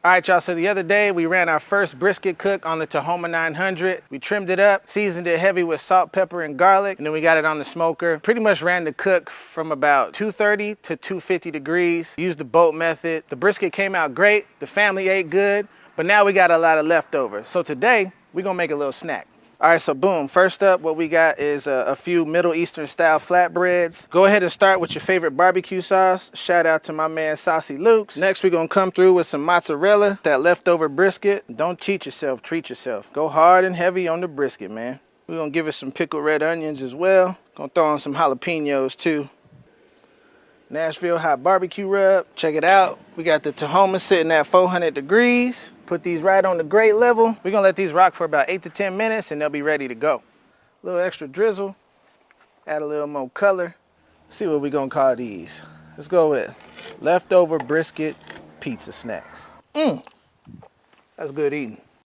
All right, y'all, so the other day we ran our first brisket cook on the Tahoma 900. We trimmed it up, seasoned it heavy with salt, pepper, and garlic, and then we got it on the smoker. Pretty much ran the cook from about 230 to 250 degrees. Used the boat method. The brisket came out great. The family ate good, but now we got a lot of leftovers. So today, we're gonna make a little snack. All right, so boom, first up, what we got is a few Middle Eastern style flatbreads. Go ahead and start with your favorite barbecue sauce. Shout out to my man, Saucy Luke's. Next, we're gonna come through with some mozzarella, that leftover brisket. Don't cheat yourself, treat yourself. Go hard and heavy on the brisket, man. We're gonna give it some pickled red onions as well. Gonna throw on some jalapenos too. Nashville hot barbecue rub. Check it out. We got the Tahoma sitting at 400 degrees. Put these right on the grate level. We're gonna let these rock for about 8 to 10 minutes and they'll be ready to go. A little extra drizzle. Add a little more color. Let's see what we're gonna call these. Let's go with leftover brisket pizza snacks. That's good eating.